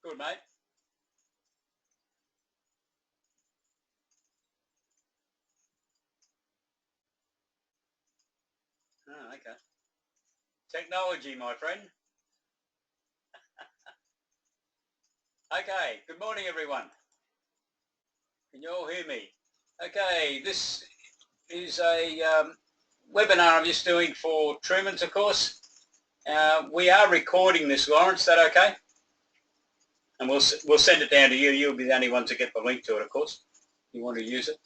Good, mate. Oh, okay. Technology, my friend. Okay, good morning, everyone. Can you all hear me? Okay, this is a webinar I'm just doing for Trumans, of course. We are recording this, Lawrence. Is that okay? And we'll send it down to you. You'll be the only one to get the link to it, of course, if you want to use it.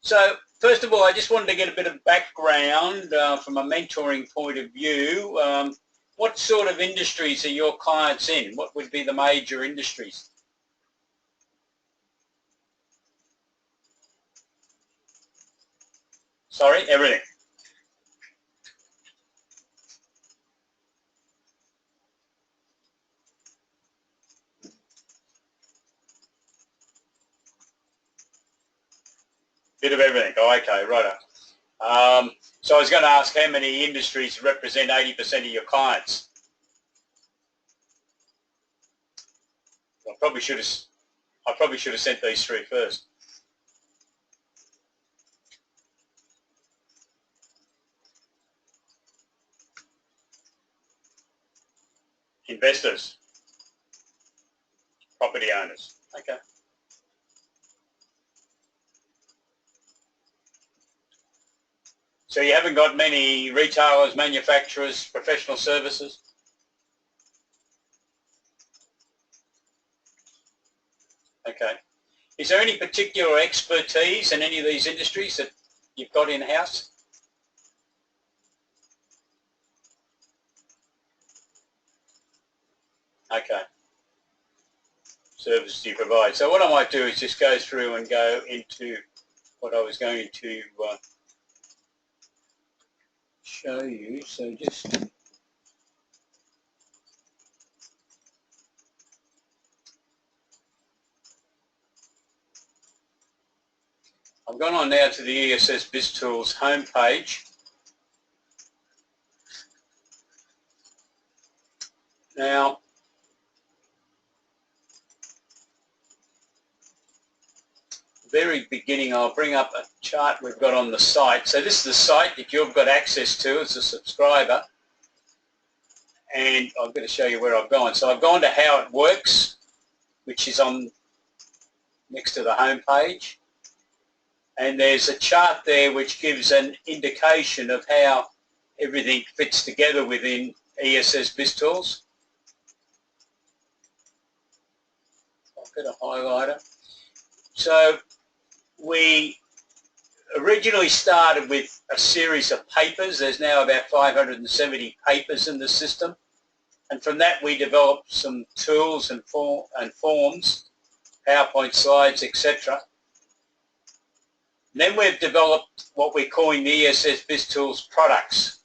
So, first of all, I just wanted to get a bit of background from a mentoring point of view. What sort of industries are your clients in? What would be the major industries? Sorry, everything. Bit of everything. Oh, okay, right. So I was going to ask how many industries represent 80% of your clients. I probably should have sent these through first. Investors, property owners. Okay. So you haven't got many retailers, manufacturers, professional services? Okay. Is there any particular expertise in any of these industries that you've got in-house? Okay. Services you provide. So what I might do is just go through and go into what I was going to show you. So just I've gone on now to the ESS BIZTOOLS homepage. Now, very beginning, I'll bring up a chart we've got on the site. So this is the site that you've got access to as a subscriber. And I'm going to show you where I've gone. So I've gone to how it works, which is on next to the home page. And there's a chart there which gives an indication of how everything fits together within ESS BIZTOOLS. I'll get a highlighter. So we originally started with a series of papers. There's now about 570 papers in the system. And from that we developed some tools and forms, PowerPoint slides, etc. Then we've developed what we're calling the ESS BIZTOOLS products.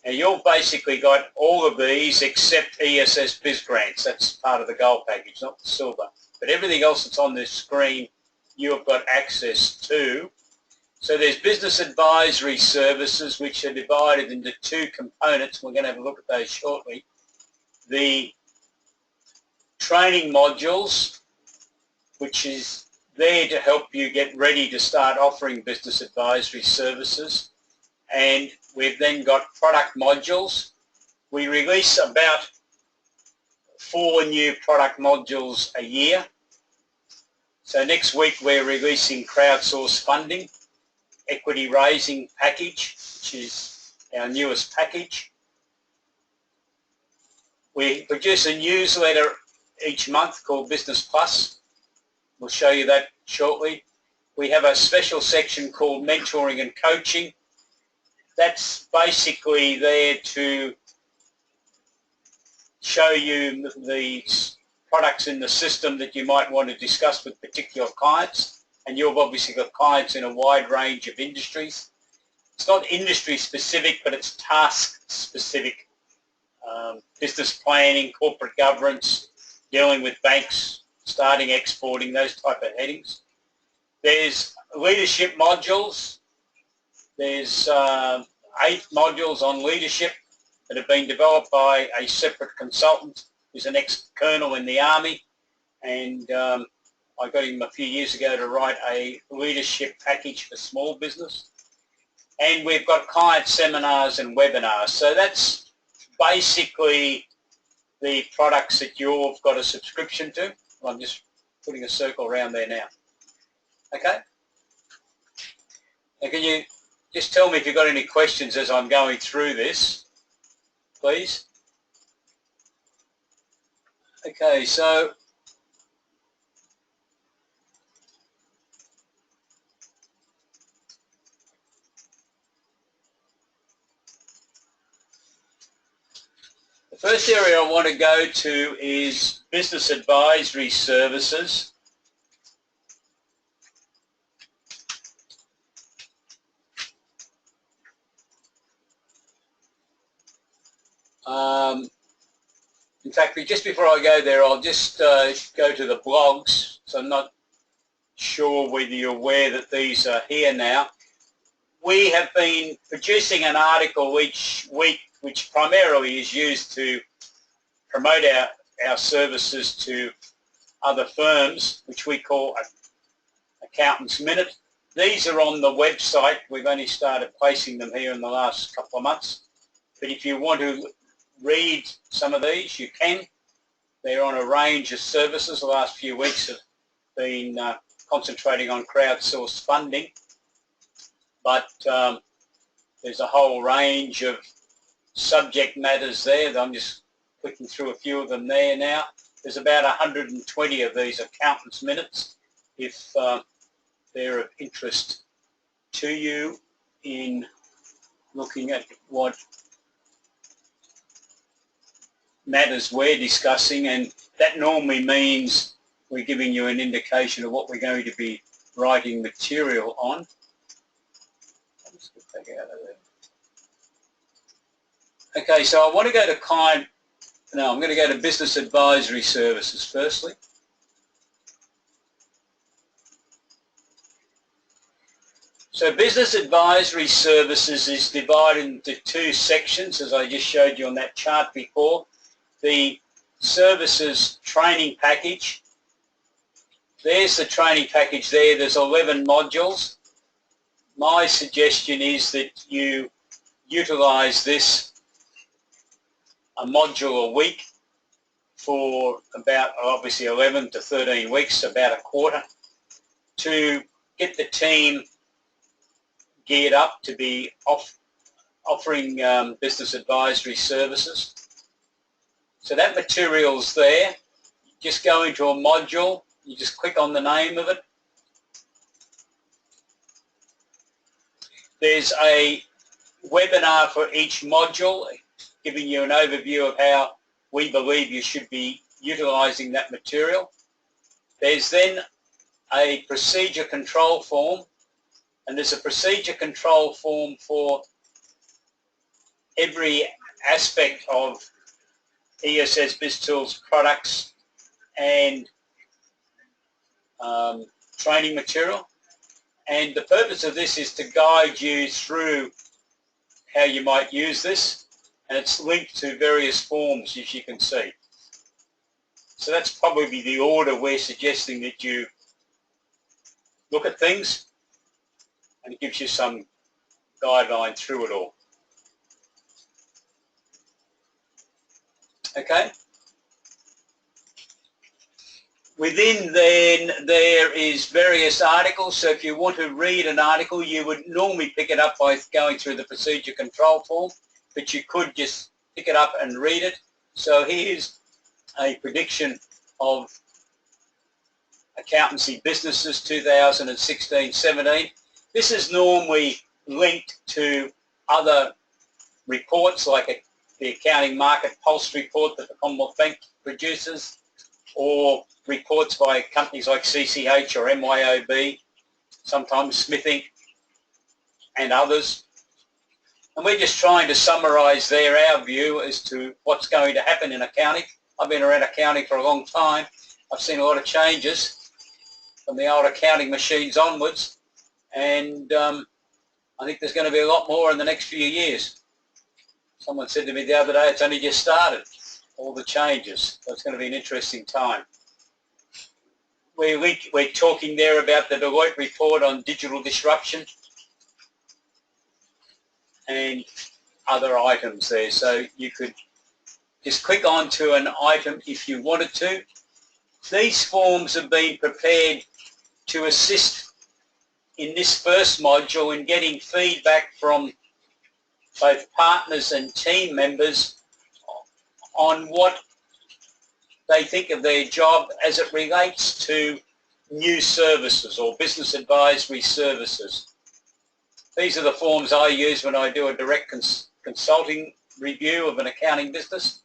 Now you've basically got all of these except ESS BizGrants. That's part of the gold package, not the silver. But everything else that's on this screen you've got access to. So there's business advisory services, which are divided into two components. We're going to have a look at those shortly. The training modules, which is there to help you get ready to start offering business advisory services. And we've then got product modules. We release about 4 new product modules a year. So next week we're releasing crowdsource funding, equity raising package, which is our newest package. We produce a newsletter each month called Business Plus. We'll show you that shortly. We have a special section called Mentoring and Coaching. That's basically there to show you the products in the system that you might want to discuss with particular clients, and you've obviously got clients in a wide range of industries. It's not industry specific, but it's task specific. Business planning, corporate governance, dealing with banks, starting exporting, those type of headings. There's leadership modules. There's 8 modules on leadership that have been developed by a separate consultant who's an ex-colonel in the Army, and I got him a few years ago to write a leadership package for small business. And we've got client seminars and webinars. So that's basically the products that you've got a subscription to. I'm just putting a circle around there now. Okay? Now can you just tell me if you've got any questions as I'm going through this, please? Okay, so the first area I want to go to is business advisory services. In fact, just before I go there, I'll just go to the blogs. So I'm not sure whether you're aware that these are here now. We have been producing an article each week which primarily is used to promote our services to other firms, which we call Accountant's Minute. These are on the website. We've only started placing them here in the last couple of months. But if you want to read some of these, you can. They're on a range of services. The last few weeks have been concentrating on crowdsourced funding. But there's a whole range of subject matters there. I'm just clicking through a few of them there now. There's about 120 of these Accountant's Minutes. If they're of interest to you in looking at what matters we're discussing, and that normally means we're giving you an indication of what we're going to be writing material on. I'll just get back out of there. Okay, so I want to go to I'm going to go to business advisory services firstly. So business advisory services is divided into two sections, as I just showed you on that chart before. The services training package. There's the training package there. There's 11 modules. My suggestion is that you utilize this a module a week for about obviously 11 to 13 weeks, about a quarter, to get the team geared up to be offering business advisory services. So that material's there. Just go into a module, you just click on the name of it. There's a webinar for each module, giving you an overview of how we believe you should be utilising that material. There's then a procedure control form, and there's a procedure control form for every aspect of ESS BIZTOOLS products and training material. And the purpose of this is to guide you through how you might use this, and it's linked to various forms, as you can see. So that's probably the order we're suggesting that you look at things, and it gives you some guideline through it all. Okay. Within then there is various articles. So if you want to read an article, you would normally pick it up by going through the procedure control form, but you could just pick it up and read it. So here's a prediction of accountancy businesses 2016-17. This is normally linked to other reports like the Accounting Market Pulse report that the Commonwealth Bank produces, or reports by companies like CCH or MYOB, sometimes Smith Inc. and others. And we're just trying to summarise there our view as to what's going to happen in accounting. I've been around accounting for a long time. I've seen a lot of changes from the old accounting machines onwards, and I think there's going to be a lot more in the next few years. Someone said to me the other day, it's only just started. all the changes. So it's going to be an interesting time. We're talking there about the Deloitte report on digital disruption and other items there. So you could just click on to an item if you wanted to. These forms have been prepared to assist in this first module in getting feedback from both partners and team members on what they think of their job as it relates to new services or business advisory services. These are the forms I use when I do a direct consulting review of an accounting business.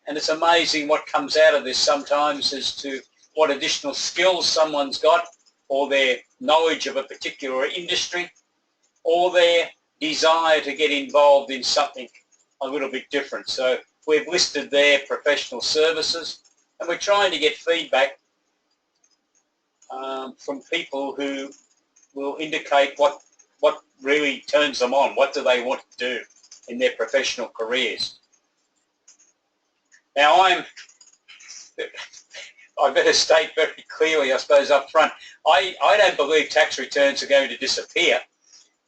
And it's amazing what comes out of this sometimes as to what additional skills someone's got, or their knowledge of a particular industry, or their desire to get involved in something a little bit different. So we've listed their professional services, and we're trying to get feedback from people who will indicate what really turns them on, what do they want to do in their professional careers. Now I better state very clearly, I suppose, up front, I don't believe tax returns are going to disappear,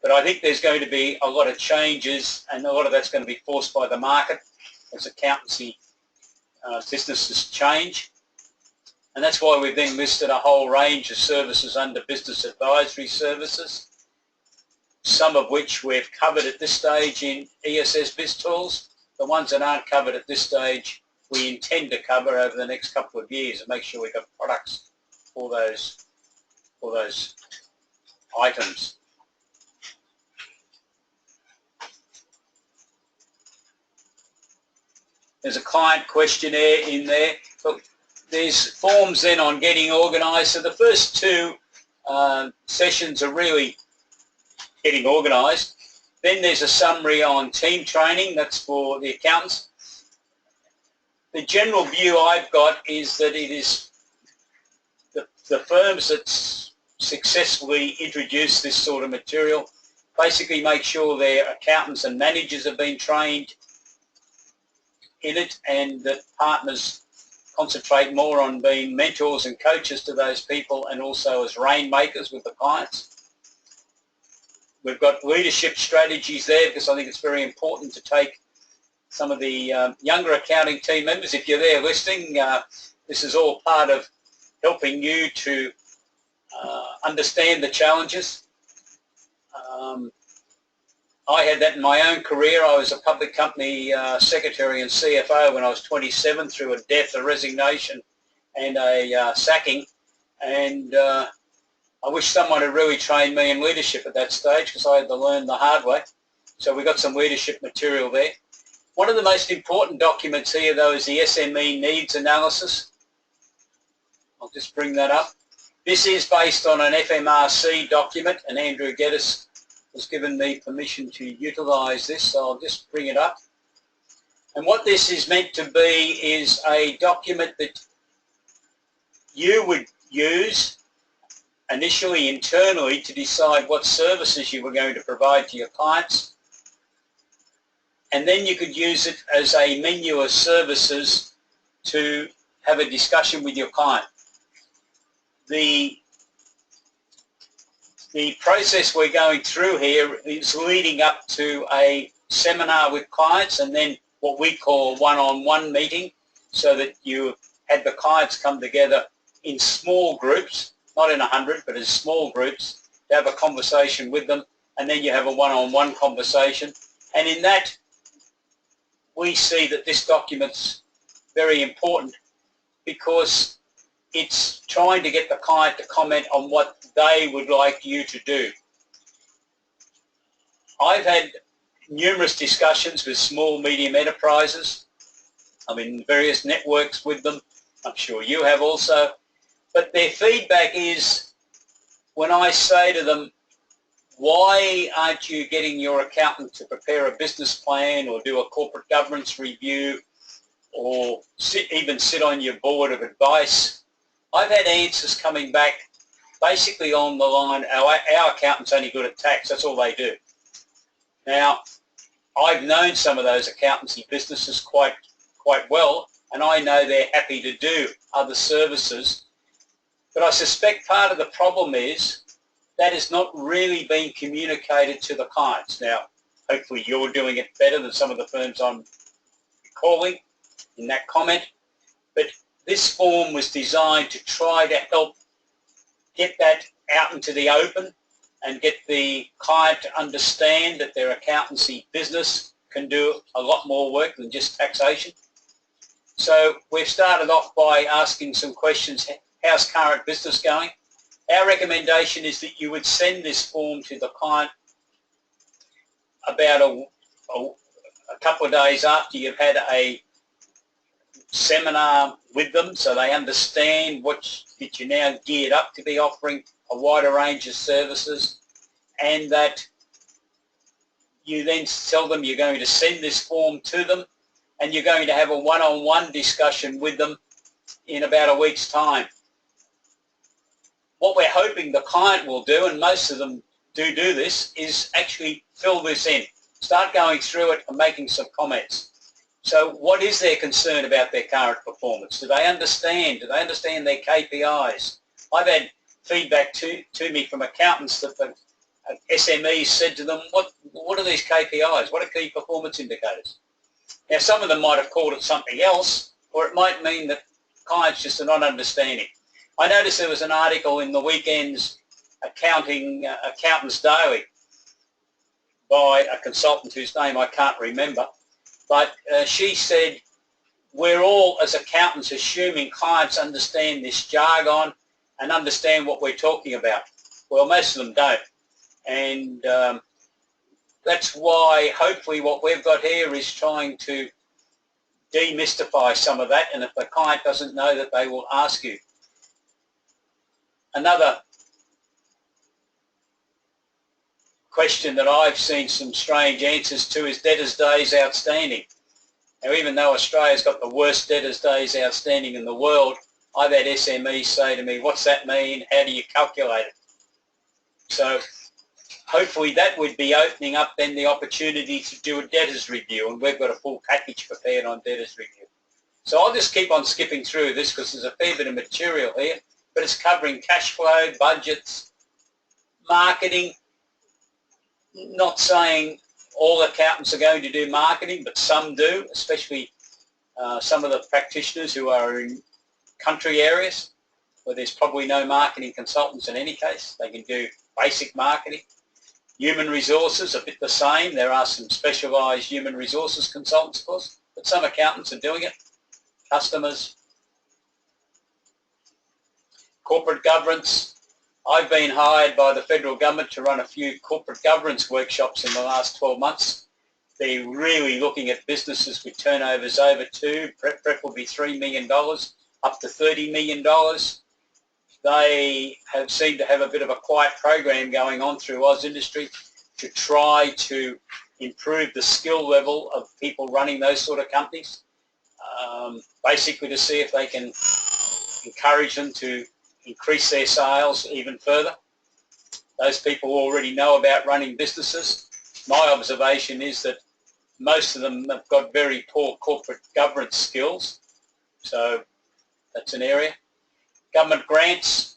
but I think there's going to be a lot of changes, and a lot of that's going to be forced by the market as accountancy businesses change. And that's why we've then listed a whole range of services under business advisory services, some of which we've covered at this stage in ESS BIZTOOLS. The ones that aren't covered at this stage, we intend to cover over the next couple of years and make sure we've got products for those items. There's a client questionnaire in there. Look, there's forms then on getting organised. So the first two sessions are really getting organised. Then there's a summary on team training. That's for the accountants. The general view I've got is that it is the firms that successfully introduce this sort of material basically make sure their accountants and managers have been trained in it, and that partners concentrate more on being mentors and coaches to those people, and also as rainmakers with the clients. We've got leadership strategies there, because I think it's very important to take some of the younger accounting team members, if you're there listening, this is all part of helping you to understand the challenges. I had that in my own career. I was a public company secretary and CFO when I was 27, through a death, a resignation and a sacking, and I wish someone had really trained me in leadership at that stage, because I had to learn the hard way. So we got some leadership material there. One of the most important documents here, though, is the SME needs analysis. I'll just bring that up. This is based on an FMRC document, and Andrew Geddes has given me permission to utilise this, so I'll just bring it up. And what this is meant to be is a document that you would use initially internally to decide what services you were going to provide to your clients, and then you could use it as a menu of services to have a discussion with your client. The process we're going through here is leading up to a seminar with clients, and then what we call one-on-one meeting, so that you had the clients come together in small groups, not in 100, but in small groups, to have a conversation with them, and then you have a one-on-one conversation. And in that, we see that this document's very important, because it's trying to get the client to comment on what they would like you to do. I've had numerous discussions with small, medium enterprises. I'm in various networks with them. I'm sure you have also. But their feedback is, when I say to them, why aren't you getting your accountant to prepare a business plan or do a corporate governance review or even sit on your board of advice? I've had answers coming back basically on the line, our accountant's only good at tax, that's all they do. Now, I've known some of those accountancy businesses quite quite well, and I know they're happy to do other services. But I suspect part of the problem is that is not really being communicated to the clients. Now, hopefully you're doing it better than some of the firms I'm calling in that comment, but this form was designed to try to help get that out into the open and get the client to understand that their accountancy business can do a lot more work than just taxation. So we've started off by asking some questions. How's current business going? Our recommendation is that you would send this form to the client about a couple of days after you've had a seminar with them, so they understand that you're now geared up to be offering a wider range of services, and that you then tell them you're going to send this form to them and you're going to have a one-on-one discussion with them in about a week's time. What we're hoping the client will do, and most of them do this, is actually fill this in, start going through it and making some comments. So what is their concern about their current performance? Do they understand? Do they understand their KPIs? I've had feedback to me from accountants that the SMEs said to them, what are these KPIs? What are key performance indicators? Now, some of them might have called it something else, or it might mean that clients just are not understanding. I noticed there was an article in the weekend's Accountants Daily by a consultant whose name I can't remember, but she said, we're all as accountants assuming clients understand this jargon and understand what we're talking about. Well, most of them don't. And that's why hopefully what we've got here is trying to demystify some of that, and if the client doesn't know that, they will ask you. Another question that I've seen some strange answers to is debtors days outstanding. Now, even though Australia's got the worst debtors days outstanding in the world, I've had SMEs say to me, what's that mean? How do you calculate it? So hopefully that would be opening up then the opportunity to do a debtors review, and we've got a full package prepared on debtors review. So I'll just keep on skipping through this because there's a fair bit of material here, but it's covering cash flow, budgets, marketing. Not saying all accountants are going to do marketing, but some do, especially some of the practitioners who are in country areas where there's probably no marketing consultants in any case. They can do basic marketing. Human resources, a bit the same. There are some specialised human resources consultants, of course, but some accountants are doing it. Customers. Corporate governance. I've been hired by the federal government to run a few corporate governance workshops in the last 12 months. They're really looking at businesses with turnovers over preferably $3 million, up to $30 million. They have seemed to have a bit of a quiet program going on through Oz Industry to try to improve the skill level of people running those sort of companies, basically to see if they can encourage them to increase their sales even further. Those people already know about running businesses. My observation is that most of them have got very poor corporate governance skills, so that's an area. Government grants.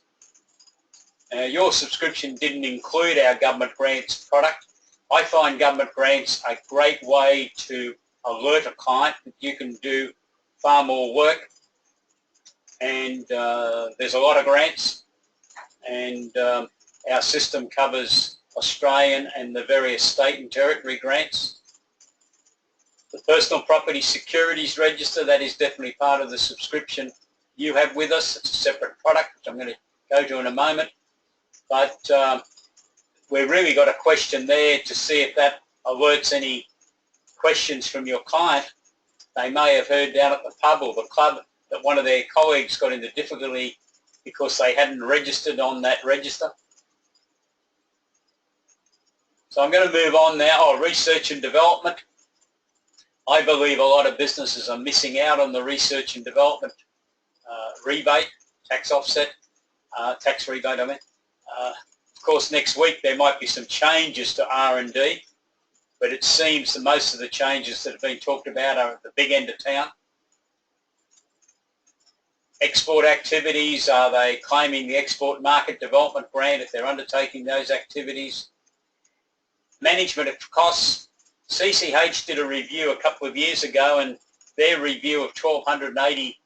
Your subscription didn't include our government grants product. I find government grants a great way to alert a client that you can do far more work, and there's a lot of grants, and our system covers Australian and the various state and territory grants. The Personal Property Securities Register, that is definitely part of the subscription you have with us. It's a separate product, which I'm going to go to in a moment. But we've really got a question there to see if that alerts any questions from your client. They may have heard down at the pub or the club that one of their colleagues got into difficulty because they hadn't registered on that register. So I'm going to move on now. Research and development. I believe a lot of businesses are missing out on the research and development rebate, tax offset, tax rebate, I mean. Of course, next week there might be some changes to R&D, but it seems that most of the changes that have been talked about are at the big end of town. Export activities, are they claiming the export market development grant if they're undertaking those activities? Management of costs. CCH did a review a couple of years ago, and their review of 1,280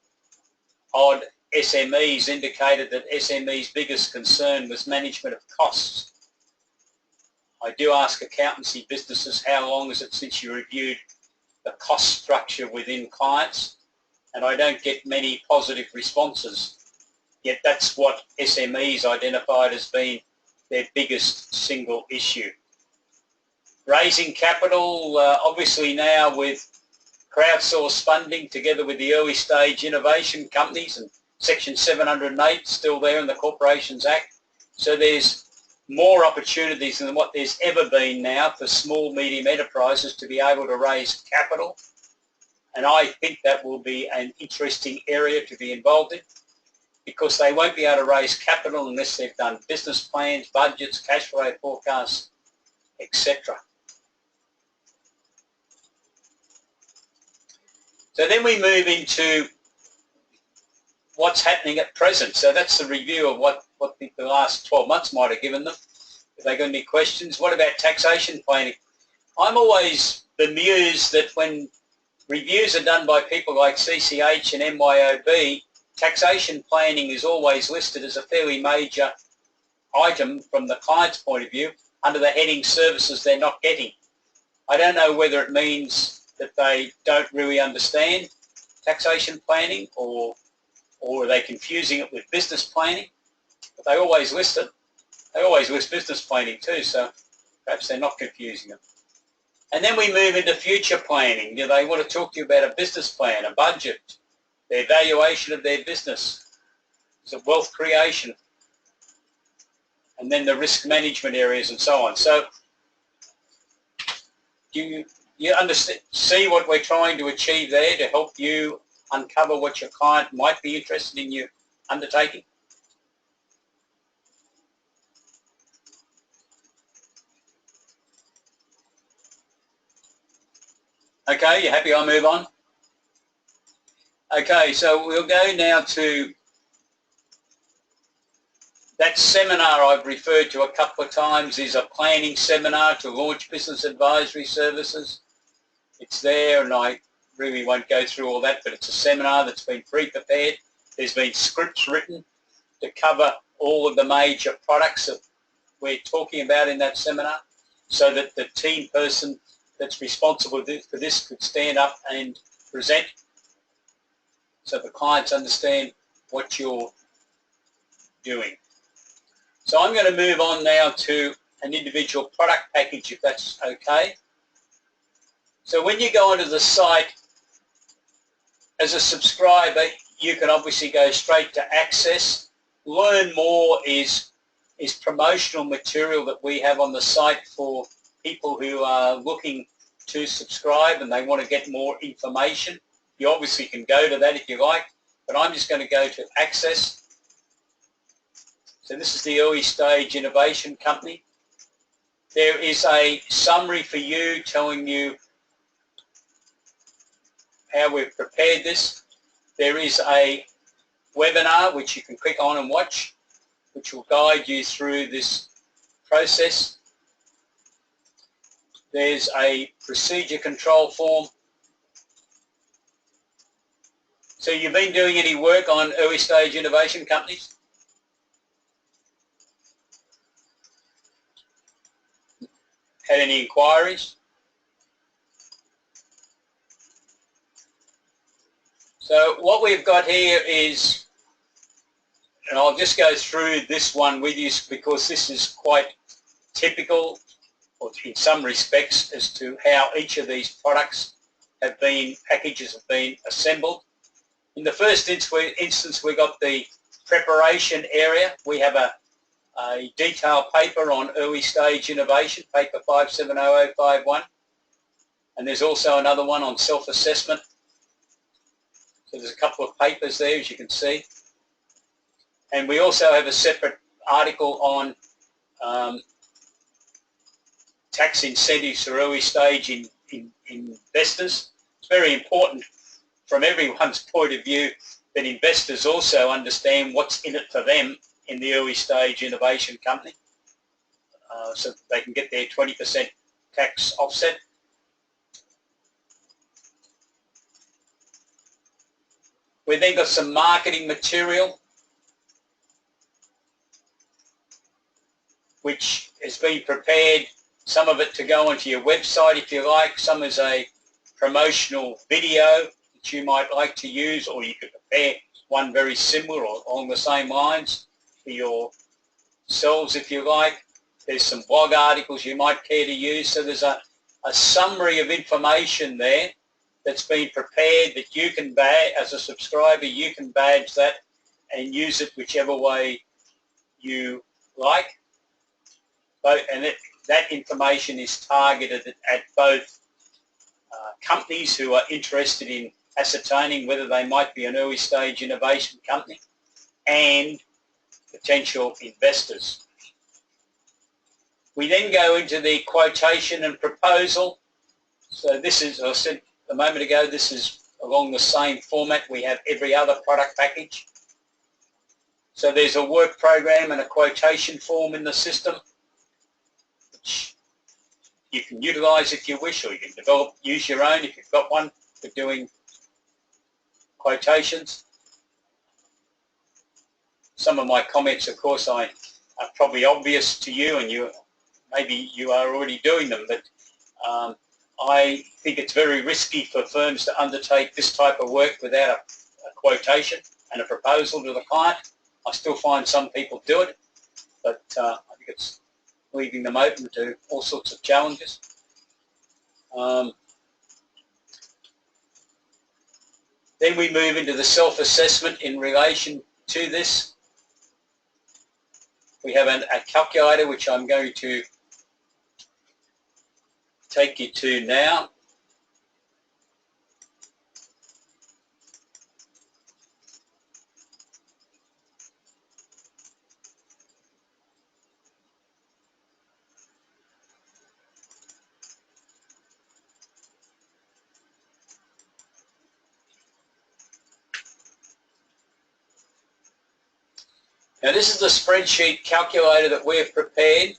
odd SMEs indicated that SME's biggest concern was management of costs. I do ask accountancy businesses, how long is it since you reviewed the cost structure within clients? And I don't get many positive responses. Yet that's what SMEs identified as being their biggest single issue. Raising capital, obviously now with crowdsourced funding together with the early stage innovation companies, and Section 708 still there in the Corporations Act. So there's more opportunities than what there's ever been now for small, medium enterprises to be able to raise capital. And I think that will be an interesting area to be involved in, because they won't be able to raise capital unless they've done business plans, budgets, cash flow forecasts, etc. So then we move into what's happening at present. So that's the review of what the last 12 months might have given them. If they've got any questions, what about taxation planning? I'm always bemused that when reviews are done by people like CCH and MYOB, taxation planning is always listed as a fairly major item from the client's point of view under the heading services they're not getting. I don't know whether it means that they don't really understand taxation planning, or are they confusing it with business planning? But they always list it. They always list business planning too, so perhaps they're not confusing them. And then we move into future planning. They want to talk to you about a business plan, a budget, the evaluation of their business, so wealth creation, and then the risk management areas and so on. So you understand, see what we're trying to achieve there to help you uncover what your client might be interested in you undertaking? Okay, you happy I'll move on? Okay, so we'll go now to that seminar I've referred to a couple of times. Is a planning seminar to launch business advisory services. It's there, and I really won't go through all that, but it's a seminar that's been pre-prepared. There's been scripts written to cover all of the major products that we're talking about in that seminar, so that the team person that's responsible for this could stand up and present, so the clients understand what you're doing. So I'm going to move on now to an individual product package, if that's okay. So when you go onto the site as a subscriber, you can obviously go straight to Access. Learn More is promotional material that we have on the site for people who are looking to subscribe and they want to get more information. You obviously can go to that if you like, but I'm just going to go to Access. So this is the early stage innovation company. There is a summary for you telling you how we've prepared this. There is a webinar which you can click on and watch, which will guide you through this process. There's a procedure control form. So you've been doing any work on early stage innovation companies? Had any inquiries? So what we've got here is, and I'll just go through this one with you because this is quite typical, or in some respects, as to how each of these products have been, packages have been assembled. In the first instance, we got the preparation area. We have a detailed paper on early stage innovation, paper 570051, and there's also another one on self-assessment. So there's a couple of papers there, as you can see. And we also have a separate article on tax incentives for early stage investors. It's very important from everyone's point of view that investors also understand what's in it for them in the early stage innovation company, so they can get their 20% tax offset. We then got some marketing material which has been prepared, some of it to go onto your website if you like, some is a promotional video that you might like to use, or you could prepare one very similar or along the same lines for yourselves if you like. There's some blog articles you might care to use, so there's a summary of information there that's been prepared that you can badge, as a subscriber, you can badge that and use it whichever way you like. And that information is targeted at both companies who are interested in ascertaining whether they might be an early stage innovation company and potential investors. We then go into the quotation and proposal. So this is, as I said a moment ago, this is along the same format we have every other product package. So there's a work program and a quotation form in the system, which you can utilise if you wish, or you can develop, use your own if you've got one for doing quotations. Some of my comments, of course, are probably obvious to you, and maybe you are already doing them, but I think it's very risky for firms to undertake this type of work without a quotation and a proposal to the client. I still find some people do it, but I think it's leaving them open to all sorts of challenges. Then we move into the self-assessment in relation to this. We have a calculator which I'm going to take you to now. Now this is the spreadsheet calculator that we've prepared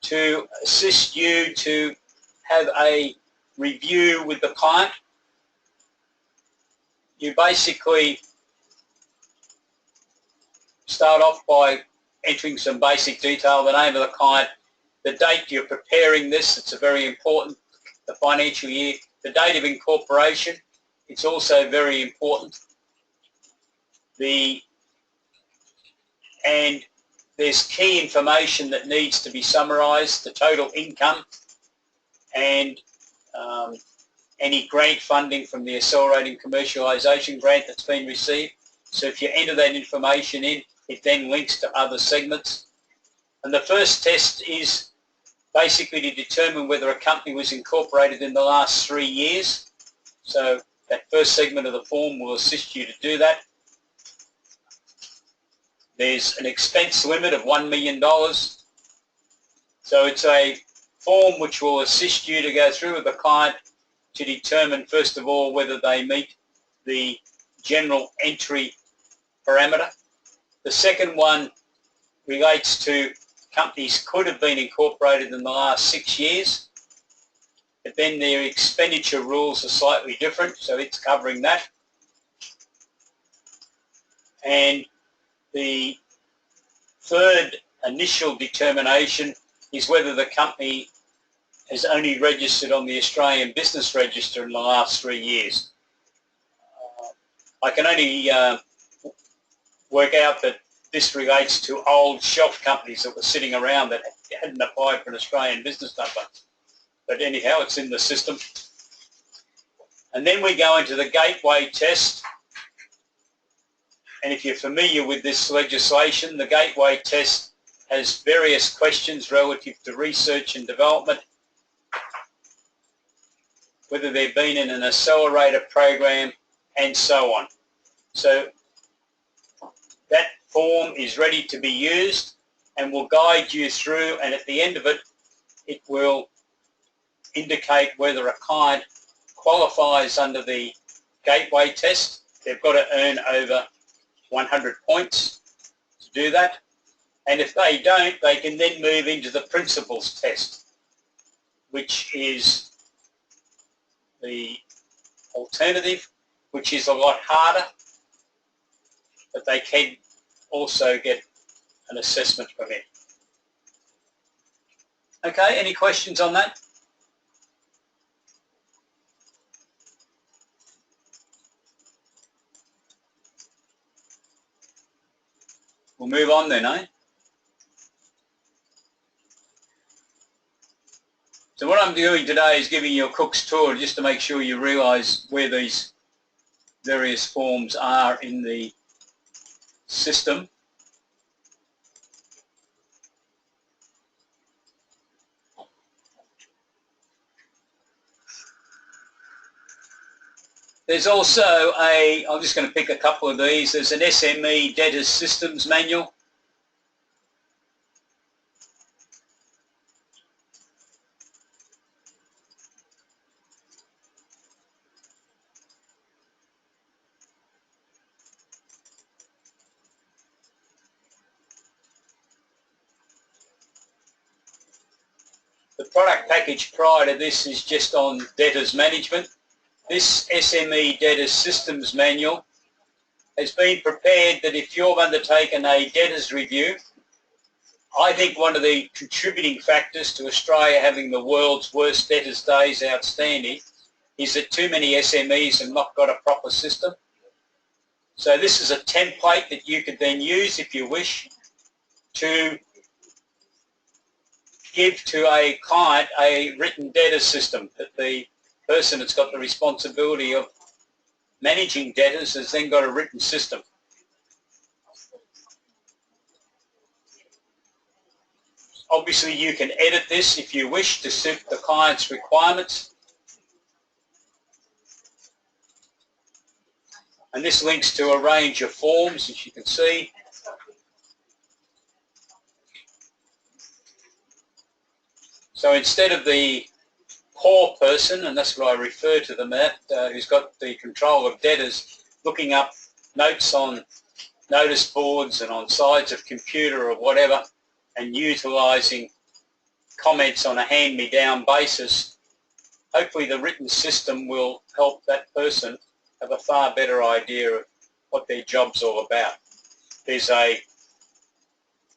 to assist you to have a review with the client. You basically start off by entering some basic detail, the name of the client, the date you're preparing this, it's a very important, the financial year, the date of incorporation, it's also very important. And there's key information that needs to be summarised, the total income and any grant funding from the Accelerating Commercialisation grant that's been received. So if you enter that information in, it then links to other segments. And the first test is basically to determine whether a company was incorporated in the last 3 years. So that first segment of the form will assist you to do that. There's an expense limit of $1 million. So it's a form which will assist you to go through with the client to determine, first of all, whether they meet the general entry parameter. The second one relates to companies could have been incorporated in the last 6 years, but then their expenditure rules are slightly different, so it's covering that. And the third initial determination is whether the company has only registered on the Australian Business Register in the last 3 years. I can only work out that this relates to old shelf companies that were sitting around that hadn't applied for an Australian business number. But anyhow, it's in the system. And then we go into the gateway test. And if you're familiar with this legislation, the gateway test has various questions relative to research and development, whether they've been in an accelerator program, and so on. So that form is ready to be used and will guide you through, and at the end of it, it will indicate whether a client qualifies under the gateway test they've got to earn over 100 points to do that. And if they don't, they can then move into the principles test, which is the alternative, which is a lot harder, but they can also get an assessment from it. Okay, any questions on that? We'll move on then, eh? So what I'm doing today is giving you a cook's tour just to make sure you realise where these various forms are in the system. There's also I'm just going to pick a couple of these. There's an SME Debtors Systems Manual. The product package prior to this is just on debtors management. This SME Debtors Systems Manual has been prepared that if you've undertaken a debtors review, I think one of the contributing factors to Australia having the world's worst debtors days outstanding is that too many SMEs have not got a proper system. So this is a template that you could then use if you wish to give to a client a written debtors system that the person that's got the responsibility of managing debtors has then got a written system. Obviously you can edit this if you wish to suit the client's requirements. And this links to a range of forms, as you can see. So instead of the poor person, and that's what I refer to them at, who's got the control of debtors, looking up notes on notice boards and on sides of computer or whatever, and utilising comments on a hand-me-down basis, hopefully the written system will help that person have a far better idea of what their job's all about. There's a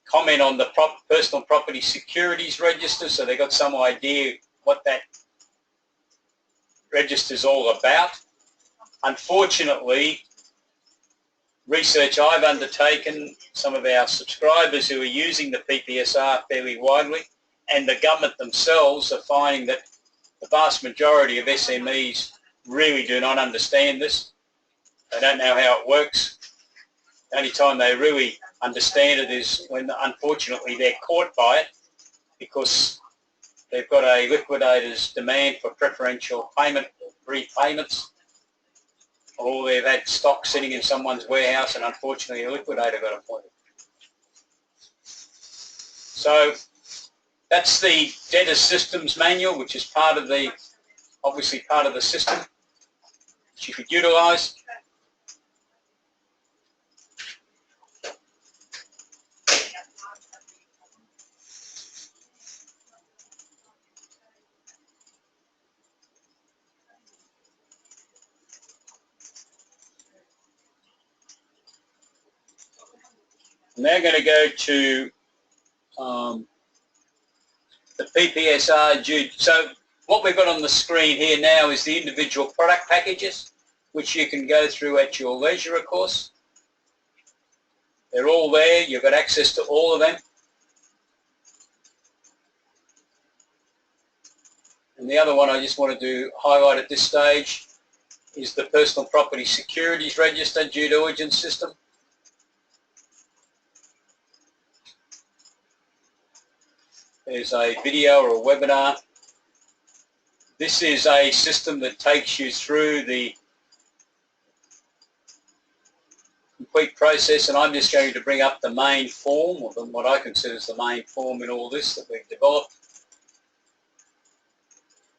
comment on the personal property securities register, so they've got some idea what that register's all about. Unfortunately, research I've undertaken, some of our subscribers who are using the PPSR fairly widely, and the government themselves are finding that the vast majority of SMEs really do not understand this. They don't know how it works. The only time they really understand it is when, unfortunately, they're caught by it because they've got a liquidator's demand for preferential payment, repayments, or they've had stock sitting in someone's warehouse and unfortunately a liquidator got appointed. So that's the Debtor Systems Manual, which is part of the, obviously part of the system which you could utilise. I'm now going to go to the PPSR due. So what we've got on the screen here now is the individual product packages, which you can go through at your leisure, of course. They're all there. You've got access to all of them. And the other one I just wanted to highlight at this stage is the Personal Property Securities Register due diligence system. There's a video or a webinar. This is a system that takes you through the complete process, and I'm just going to bring up the main form, or what I consider is the main form in all this that we've developed.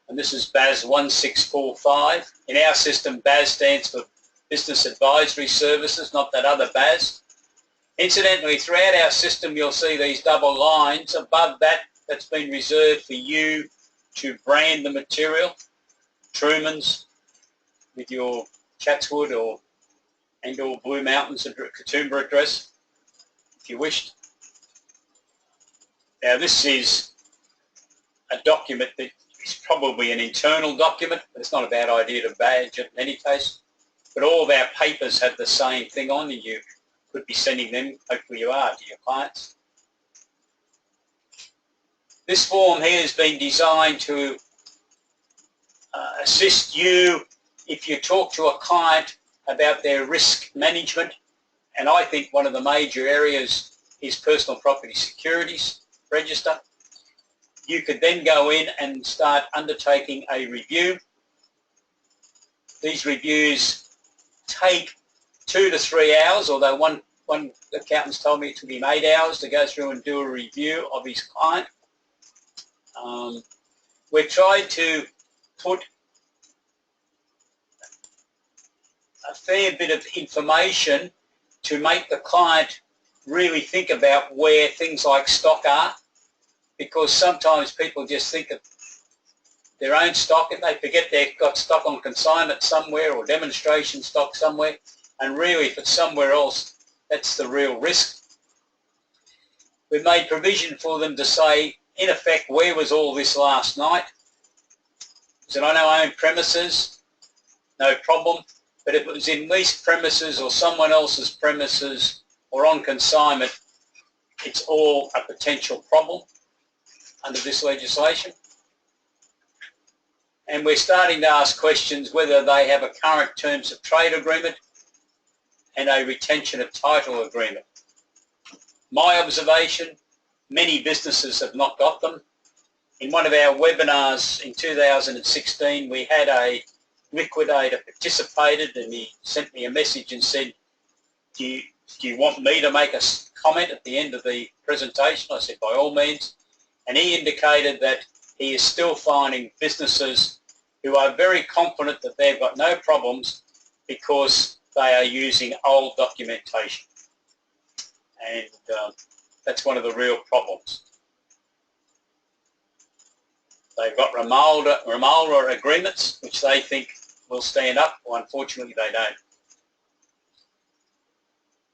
And this is BAS 1645. In our system, BAS stands for Business Advisory Services, not that other BAS. Incidentally, throughout our system, you'll see these double lines. Above that, that's been reserved for you to brand the material. Trumans with your Chatswood or Blue Mountains Katoomba address, if you wished. Now, this is a document that is probably an internal document, but it's not a bad idea to badge it in any case. But all of our papers have the same thing on, and you could be sending them, hopefully you are, to your clients. This form here has been designed to assist you if you talk to a client about their risk management, and I think one of the major areas is personal property securities register. You could then go in and start undertaking a review. These reviews take 2 to 3 hours, although one accountant's told me it took him 8 hours to go through and do a review of his client. We've tried to put a fair bit of information to make the client really think about where things like stock are, because sometimes people just think of their own stock and they forget they've got stock on consignment somewhere or demonstration stock somewhere, and really if it's somewhere else, that's the real risk. We've made provision for them to say, in effect, where was all this last night? Is it on our own premises? No problem. But if it was in leased premises or someone else's premises or on consignment, it's all a potential problem under this legislation. And we're starting to ask questions whether they have a current terms of trade agreement and a retention of title agreement. My observation, many businesses have not got them. In one of our webinars in 2016, we had a liquidator participated, and he sent me a message and said, do you want me to make a comment at the end of the presentation? I said, by all means. And he indicated that he is still finding businesses who are very confident that they've got no problems because they are using old documentation. And that's one of the real problems. They've got Ramalda agreements, which they think will stand up. Well, unfortunately, they don't.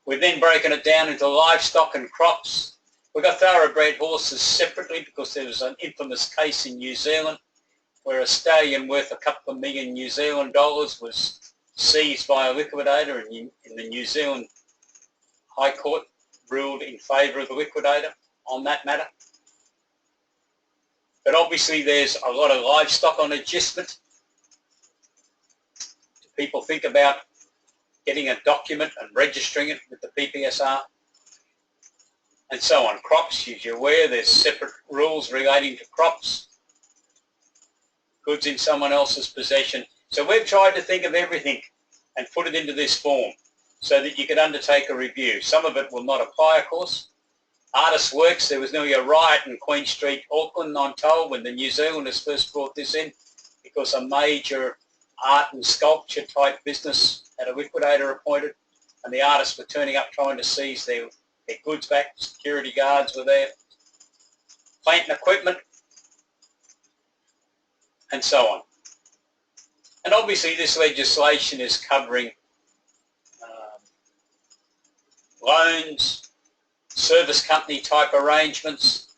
We've then broken it down into livestock and crops. We've got thoroughbred horses separately because there was an infamous case in New Zealand where a stallion worth a couple of million New Zealand dollars was seized by a liquidator, and in the New Zealand High Court ruled in favour of the liquidator on that matter. But obviously there's a lot of livestock on adjustment. People think about getting a document and registering it with the PPSR and so on. Crops, as you're aware, there's separate rules relating to crops, goods in someone else's possession. So we've tried to think of everything and put it into this form so that you could undertake a review. Some of it will not apply, of course. Artists' works, there was nearly a riot in Queen Street, Auckland, I'm told, when the New Zealanders first brought this in, because a major art and sculpture type business had a liquidator appointed, and the artists were turning up trying to seize their goods back. Security guards were there. Plant and equipment, and so on. And obviously this legislation is covering loans, service company type arrangements,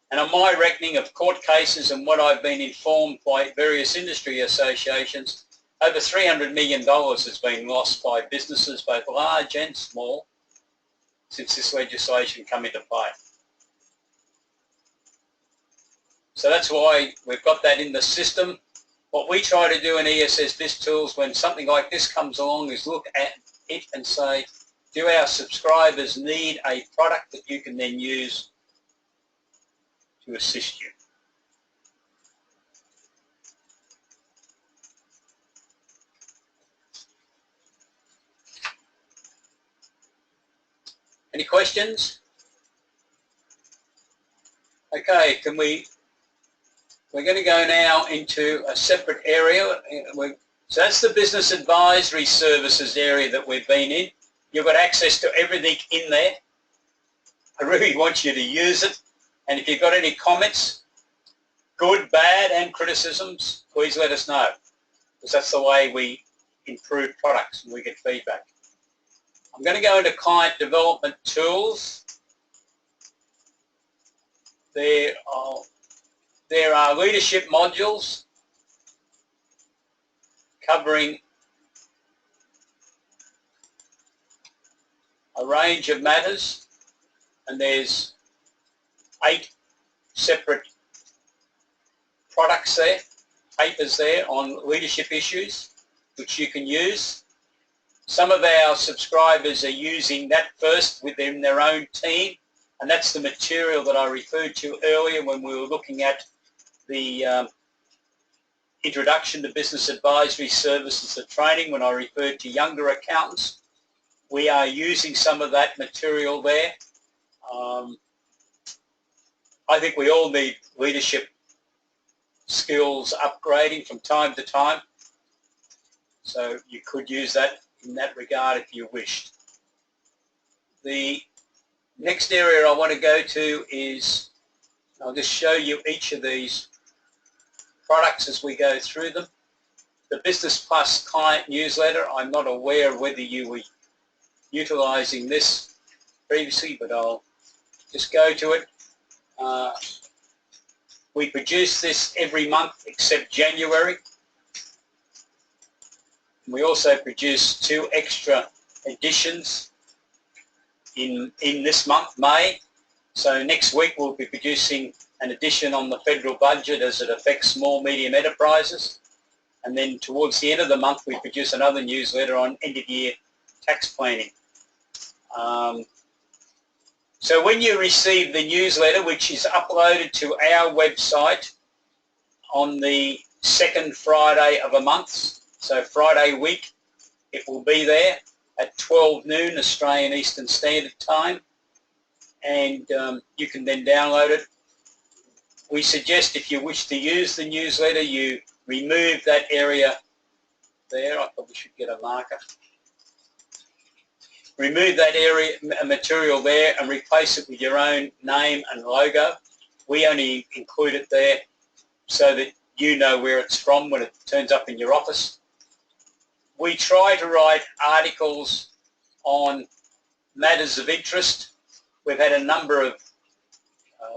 and on my reckoning of court cases and what I've been informed by various industry associations, over $300 million has been lost by businesses, both large and small, since this legislation came into play. So that's why we've got that in the system. What we try to do in ESS BIZTOOLS when something like this comes along is look at it and say, do our subscribers need a product that you can then use to assist you? Any questions? Okay, we're going to go now into a separate area. We're So that's the business advisory services area that we've been in. You've got access to everything in there. I really want you to use it. And if you've got any comments, good, bad, and criticisms, please let us know, because that's the way we improve products and we get feedback. I'm going to go into client development tools. There are leadership modules covering a range of matters, and there's 8 separate products there, papers there on leadership issues, which you can use. Some of our subscribers are using that first within their own team, and that's the material that I referred to earlier when we were looking at the Introduction to Business Advisory Services, the training, when I referred to younger accountants. We are using some of that material there. I think we all need leadership skills upgrading from time to time, so you could use that in that regard if you wished. The next area I want to go to is, I'll just show you each of these products as we go through them. The Business Plus client newsletter, I'm not aware of whether you were utilising this previously, but I'll just go to it. We produce this every month except January. We also produce 2 extra editions in this month, May. So next week we'll be producing an edition on the federal budget as it affects small, medium enterprises. And then towards the end of the month we produce another newsletter on end-of-year tax planning. So when you receive the newsletter, which is uploaded to our website on the 2nd Friday of a month, so Friday week, it will be there at 12 noon Australian Eastern Standard Time, and you can then download it. We suggest if you wish to use the newsletter, you remove that area there. I probably should get a marker. Remove that area material there and replace it with your own name and logo. We only include it there so that you know where it's from when it turns up in your office. We try to write articles on matters of interest. We've had a number of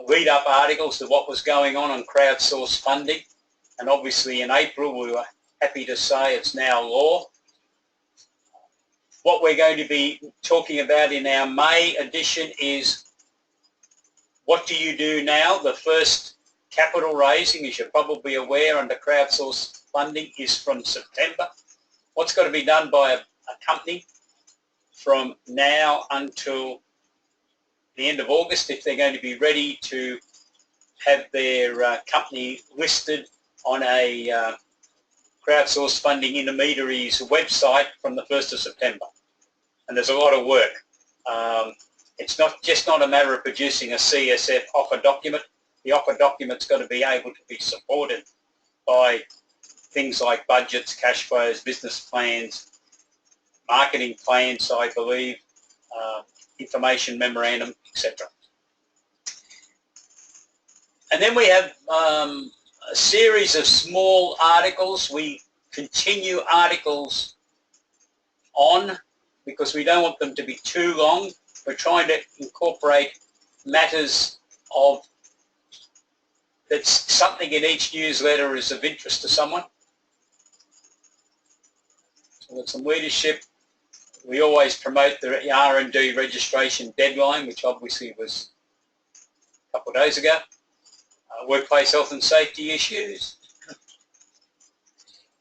read-up articles to what was going on crowdsourced funding, and obviously in April we were happy to say it's now law. What we're going to be talking about in our May edition is what do you do now? The first capital raising, as you're probably aware, under crowdsourced funding is from September. What's got to be done by a company from now until the end of August if they're going to be ready to have their company listed on a crowdsourced funding intermediary's website from the 1st of September. And there's a lot of work. It's not a matter of producing a CSF offer document. The offer document's got to be able to be supported by things like budgets, cash flows, business plans, marketing plans, I believe, information memorandum, etc. And then we have a series of small articles. We continue articles on because we don't want them to be too long. We're trying to incorporate matters of that's something in each newsletter is of interest to someone. So we've got some leadership. We always promote the R&D registration deadline, which obviously was a couple of days ago. Workplace health and safety issues.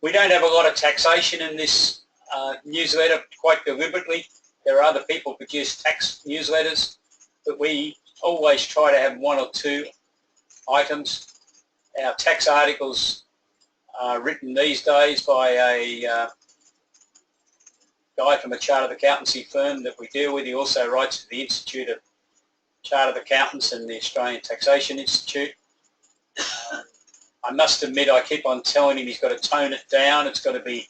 We don't have a lot of taxation in this newsletter, quite deliberately. There are other people who produce tax newsletters, but we always try to have 1 or 2 items. Our tax articles are written these days by a guy from a chartered accountancy firm that we deal with. He also writes for the Institute of Chartered Accountants and the Australian Taxation Institute. I must admit, I keep on telling him he's got to tone it down. It's got to be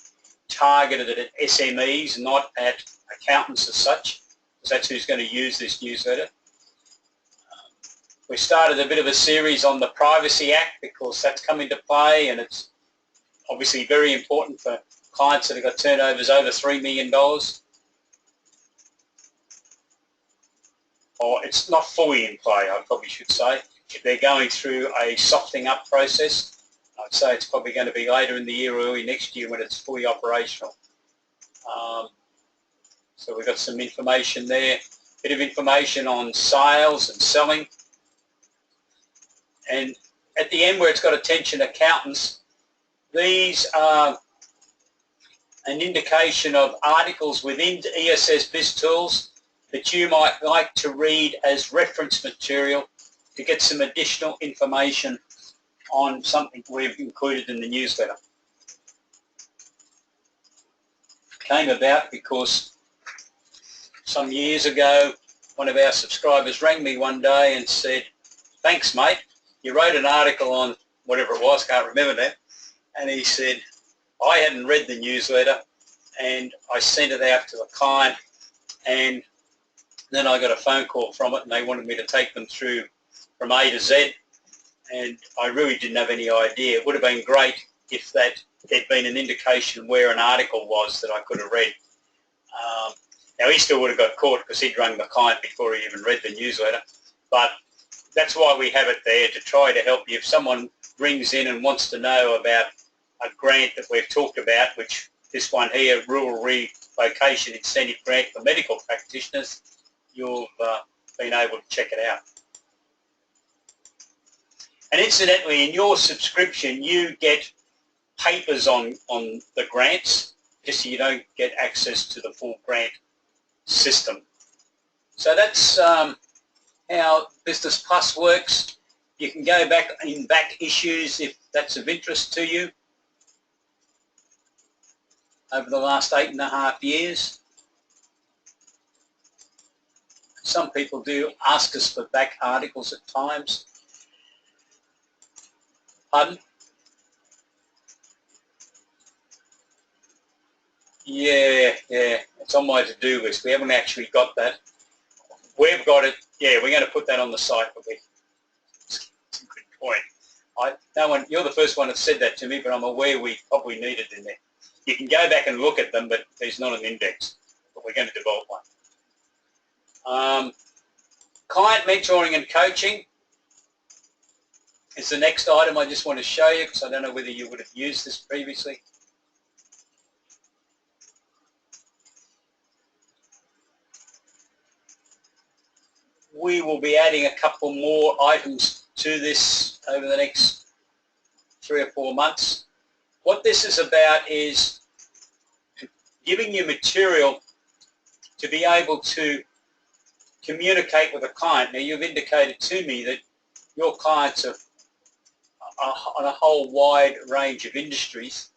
targeted at SMEs, not at accountants as such, because that's who's going to use this newsletter. We started a bit of a series on the Privacy Act because that's come into play, and it's obviously very important for clients that have got turnovers over $3 million. Or it's not fully in play, I probably should say. If they're going through a softening up process, I'd say it's probably going to be later in the year or early next year when it's fully operational. So we've got some information there, bit of information on sales and selling. And at the end where it's got attention accountants, these are an indication of articles within ESS BIZTOOLS that you might like to read as reference material to get some additional information on something we've included in the newsletter. It came about because some years ago one of our subscribers rang me one day and said, "Thanks mate, you wrote an article on," whatever it was, can't remember that, and he said, "I hadn't read the newsletter and I sent it out to the client, and then I got a phone call from it and they wanted me to take them through from A to Z, and I really didn't have any idea. It would have been great if that there'd been an indication where an article was that I could have read." Now he still would have got caught because he'd rung the client before he even read the newsletter, but that's why we have it there, to try to help you. If someone rings in and wants to know about a grant that we've talked about, which this one here, Rural Relocation Incentive Grant for Medical Practitioners, you've been able to check it out. And incidentally, in your subscription, you get papers on the grants, just so you don't get access to the full grant system. So that's how Business Plus works. You can go back in back issues if that's of interest to you over the last 8.5 years. Some people do ask us for back articles at times. Pardon? Yeah, it's on my to-do list. We haven't actually got that. We've got it. Yeah, we're going to put that on the site. It's a good point. You're the first one that said that to me, but I'm aware we probably need it in there. You can go back and look at them, but there's not an index. But we're going to develop one. Client mentoring and coaching is the next item I just want to show you, because I don't know whether you would have used this previously. We will be adding a couple more items to this over the next 3 or 4 months. What this is about is giving you material to be able to communicate with a client. Now, you've indicated to me that your clients are on a whole wide range of industries,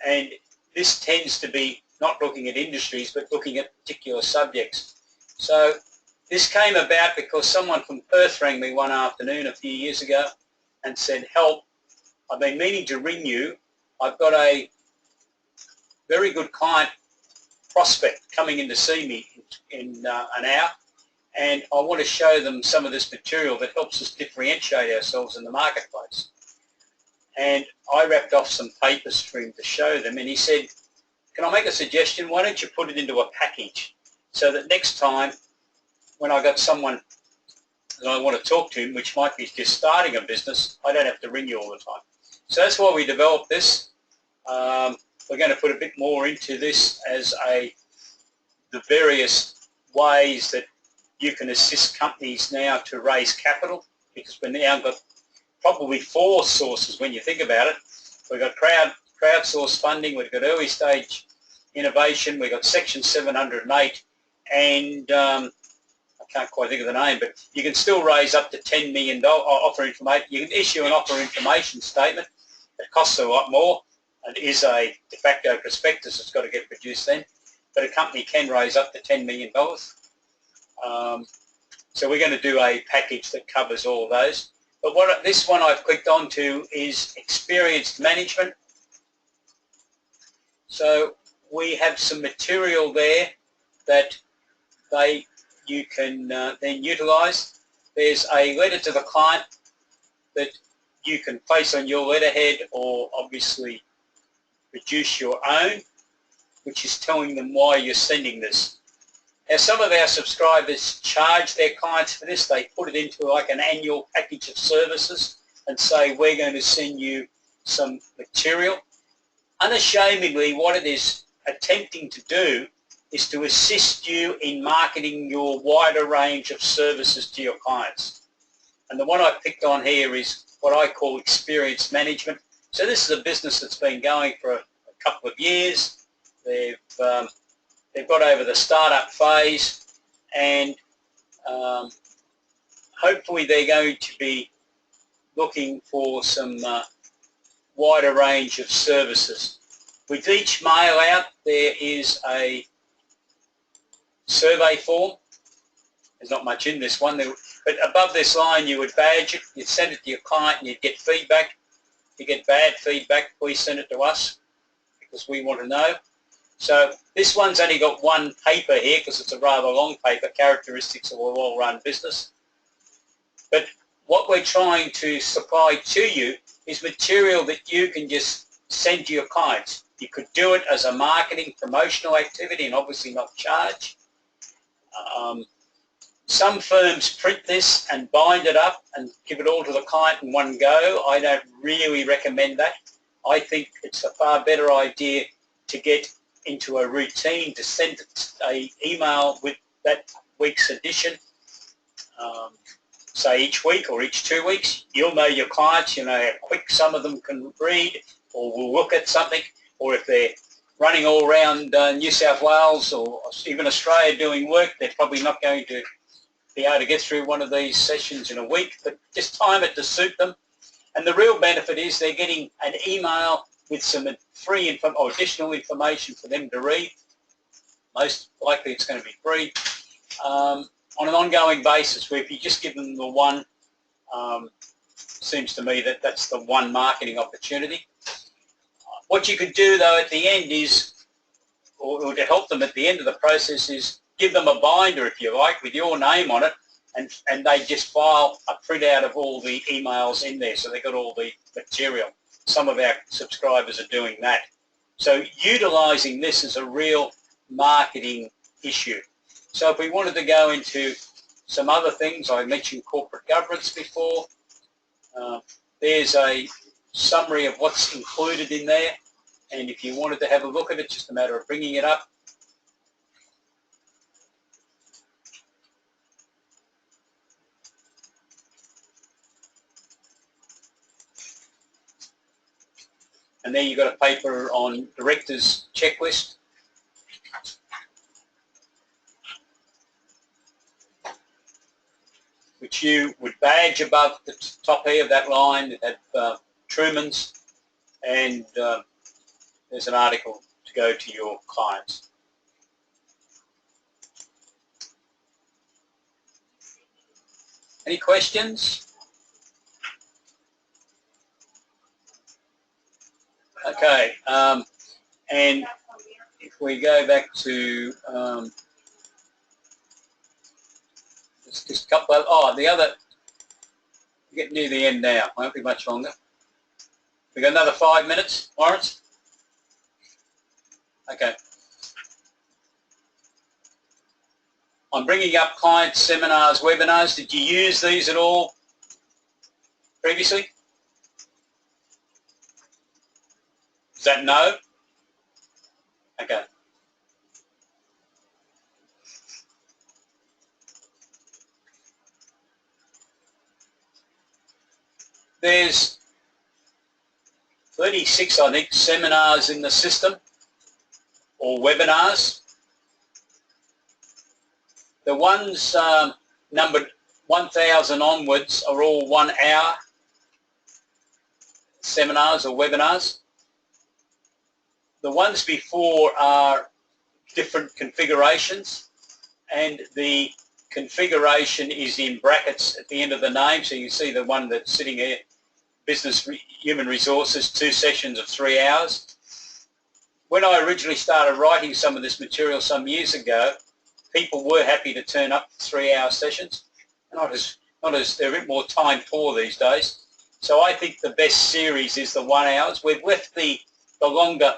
and this tends to be not looking at industries but looking at particular subjects. So this came about because someone from Perth rang me one afternoon a few years ago and said, "Help, I've been meaning to ring you. I've got a very good client prospect coming in to see me in an hour, and I want to show them some of this material that helps us differentiate ourselves in the marketplace." And I wrapped off some papers for him to show them, and he said, "Can I make a suggestion? Why don't you put it into a package so that next time when I got someone that I want to talk to, which might be just starting a business, I don't have to ring you all the time." So that's why we developed this. We're going to put a bit more into this as the various ways that you can assist companies now to raise capital, because we've now got probably 4 sources when you think about it. We've got crowdsourced funding, we've got early stage innovation, we've got Section 708, and I can't quite think of the name, but you can still raise up to $10 million offer information. You can issue an offer information statement. It costs a lot more. It is a de facto prospectus. It's got to get produced then. But a company can raise up to $10 million. So we're going to do a package that covers all those. But this one I've clicked onto is experienced management. So we have some material there that you can then utilise. There's a letter to the client that you can place on your letterhead, or obviously produce your own, which is telling them why you're sending this. Now, some of our subscribers charge their clients for this. They put it into like an annual package of services and say, we're going to send you some material. Unashamedly, what it is attempting to do is to assist you in marketing your wider range of services to your clients. And the one I picked on here is what I call experience management. So this is a business that's been going for a couple of years. They've got over the startup phase, and hopefully they're going to be looking for some wider range of services. With each mail out, there is a survey form. There's not much in this one, but above this line you would badge it, you'd send it to your client, and you'd get feedback. If you get bad feedback, please send it to us, because we want to know. So this one's only got one paper here because it's a rather long paper, characteristics of a well-run business. But what we're trying to supply to you is material that you can just send to your clients. You could do it as a marketing promotional activity and obviously not charge. Some firms print this and bind it up and give it all to the client in one go. I don't really recommend that. I think it's a far better idea to get into a routine, to send an email with that week's edition, say each week or each 2 weeks. You'll know your clients, you know how quick some of them can read or will look at something, or if they're running all around New South Wales or even Australia doing work, they're probably not going to be able to get through one of these sessions in a week, but just time it to suit them. And the real benefit is they're getting an email with some free or additional information for them to read. Most likely it's going to be free on an ongoing basis, where if you just give them the one, seems to me that that's the one marketing opportunity. What you could do though at the end is, or to help them at the end of the process, is give them a binder, if you like, with your name on it, and they just file a printout of all the emails in there, so they've got all the material. Some of our subscribers are doing that. So utilising this is a real marketing issue. So if we wanted to go into some other things, I mentioned corporate governance before. There's a summary of what's included in there, and if you wanted to have a look at it, just a matter of bringing it up. And there you've got a paper on director's checklist. Which you would badge above the top here of that line. It had Trumans, and there's an article to go to your clients. Any questions? Okay, and if we go back to just a couple of, the other, we're getting near the end now, won't be much longer. We got another 5 minutes, Lawrence? Okay. I'm bringing up client seminars, webinars. Did you use these at all previously? Is that no? Okay. There's 36, I think, seminars in the system, or webinars. The ones numbered 1,000 onwards are all 1 hour seminars or webinars. The ones before are different configurations, and the configuration is in brackets at the end of the name, so you see the one that's sitting here, Business Human Resources, 2 sessions of 3 hours. when I originally started writing some of this material some years ago, people were happy to turn up for 3-hour sessions. Not as they're a bit more time poor these days. So I think the best series is the 1 hours. We've left the longer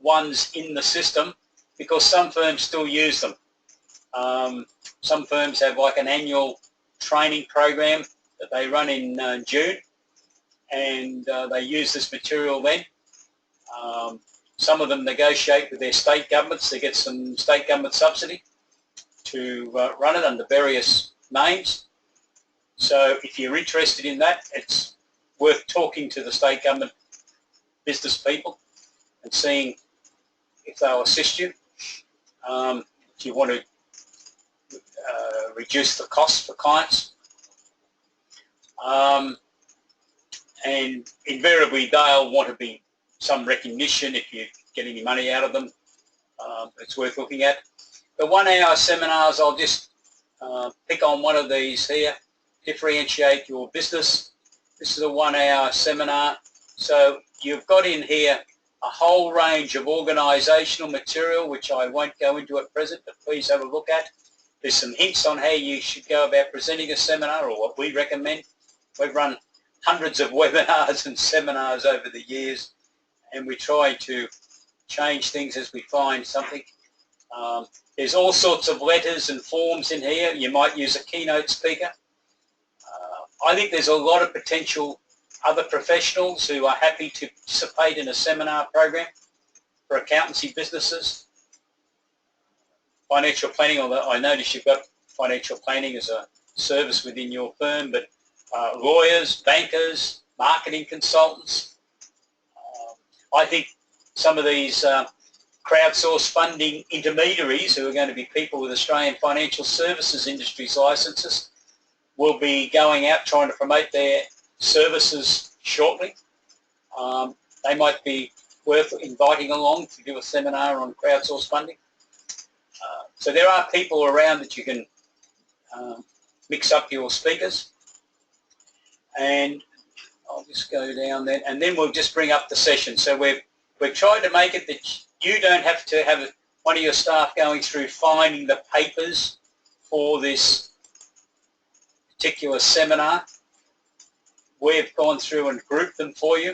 ones in the system because some firms still use them. Some firms have like an annual training program that they run in June, and they use this material then. Some of them negotiate with their state governments. They get some state government subsidy to run it under various names. So if you're interested in that, it's worth talking to the state government business people and seeing if they'll assist you. If you want to reduce the cost for clients. And invariably they'll want to be some recognition if you get any money out of them. It's worth looking at. The 1 hour seminars, I'll just pick on one of these here. Differentiate your business. This is a 1 hour seminar. So you've got in here a whole range of organisational material, which I won't go into at present, but please have a look at. There's some hints on how you should go about presenting a seminar, or what we recommend. We've run hundreds of webinars and seminars over the years, and we try to change things as we find something. There's all sorts of letters and forms in here. You might use a keynote speaker. I think there's a lot of potential other professionals who are happy to participate in a seminar program for accountancy businesses. Financial planning, although I notice you've got financial planning as a service within your firm, but lawyers, bankers, marketing consultants. I think some of these crowdsourced funding intermediaries, who are going to be people with Australian financial services industry's licenses, will be going out trying to promote their services shortly. They might be worth inviting along to do a seminar on crowdsourced funding. So there are people around that you can mix up your speakers. And I'll just go down there, and then we'll just bring up the session. So we've tried to make it that you don't have to have one of your staff going through finding the papers for this particular seminar. We've gone through and grouped them for you.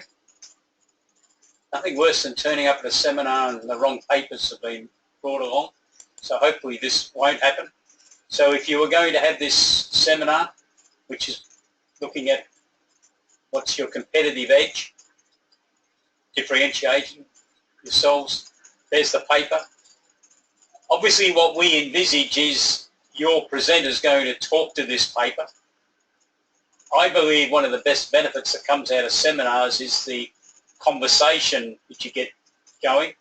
Nothing worse than turning up at a seminar and the wrong papers have been brought along. So hopefully this won't happen. So if you were going to have this seminar, which is looking at what's your competitive edge, differentiating yourselves, there's the paper. Obviously what we envisage is your presenter's going to talk to this paper. I believe one of the best benefits that comes out of seminars is the conversation that you get going.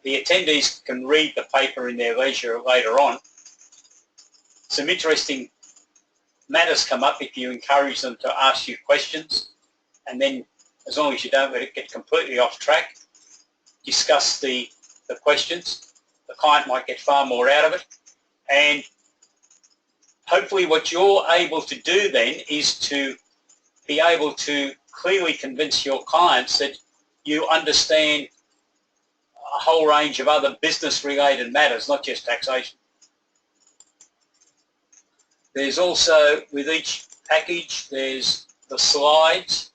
The attendees can read the paper in their leisure later on. Some interesting matters come up if you encourage them to ask you questions, and then, as long as you don't let it get completely off track, discuss the questions. The client might get far more out of it. And hopefully what you're able to do then is to be able to clearly convince your clients that you understand a whole range of other business-related matters, not just taxation. There's also, with each package, there's the slides.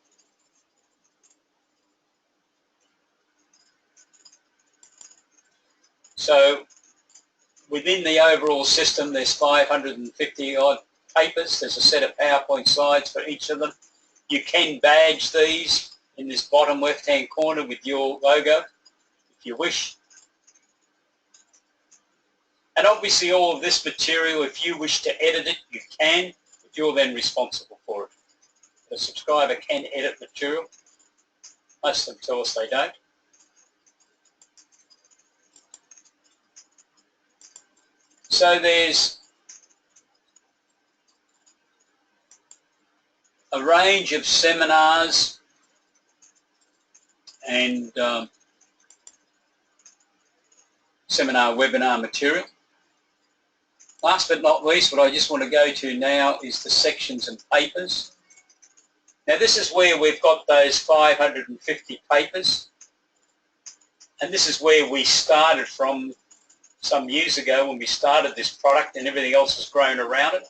So within the overall system, there's 550 odd papers. There's a set of PowerPoint slides for each of them. You can badge these in this bottom left-hand corner with your logo if you wish. And obviously all of this material, if you wish to edit it, you can, but you're then responsible for it. The subscriber can edit material. Most of them tell us they don't. So there's a range of seminars and seminar webinar material. Last but not least, what I just want to go to now is the sections and papers. Now this is where we've got those 550 papers. And this is where we started from some years ago when we started this product, and everything else has grown around it.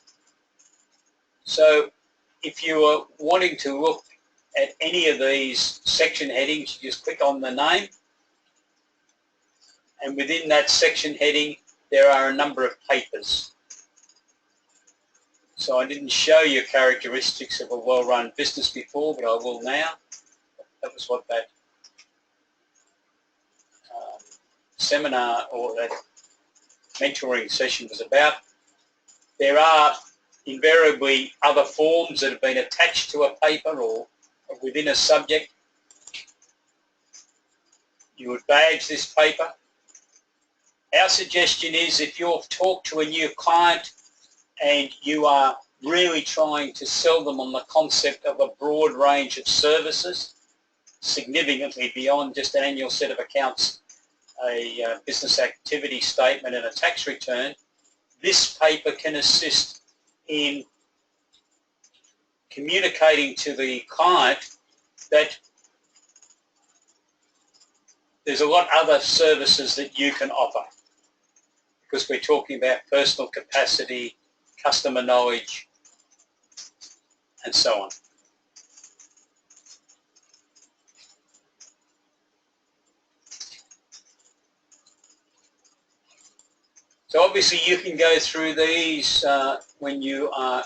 So if you are wanting to look at any of these section headings, you just click on the name, and within that section heading there are a number of papers. So I didn't show you characteristics of a well-run business before, but I will now. That was what that seminar or that mentoring session was about. There are invariably other forms that have been attached to a paper or within a subject. You would badge this paper. Our suggestion is, if you've talked to a new client and you are really trying to sell them on the concept of a broad range of services, significantly beyond just an annual set of accounts, a business activity statement and a tax return, this paper can assist in communicating to the client that there's a lot of other services that you can offer, because we're talking about personal capacity, customer knowledge, and so on. So obviously you can go through these when you are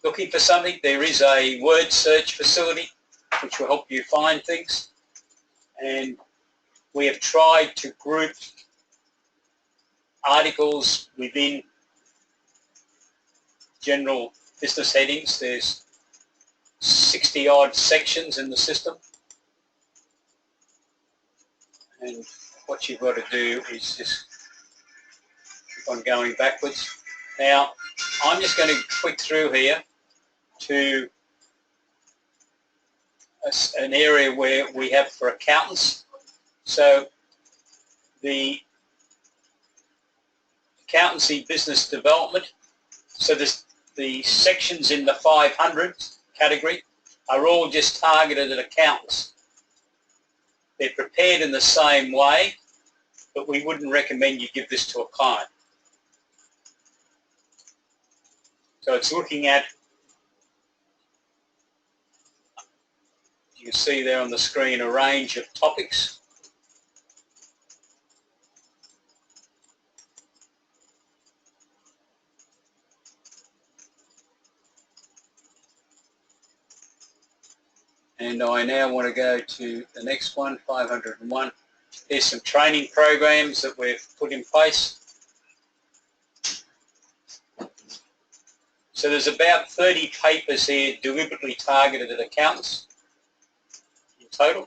looking for something. There is a word search facility which will help you find things, and we have tried to group articles within general business headings. There's 60 odd sections in the system, and what you've got to do is just keep on going backwards. Now I'm just going to click through here to an area where we have for accountants. So the accountancy business development, so the sections in the 500 category are all just targeted at accountants. They're prepared in the same way, but we wouldn't recommend you give this to a client. So it's looking at, you can see there on the screen, a range of topics. And I now want to go to the next one, 501. There's some training programs that we've put in place. So there's about 30 papers here deliberately targeted at accountants in total.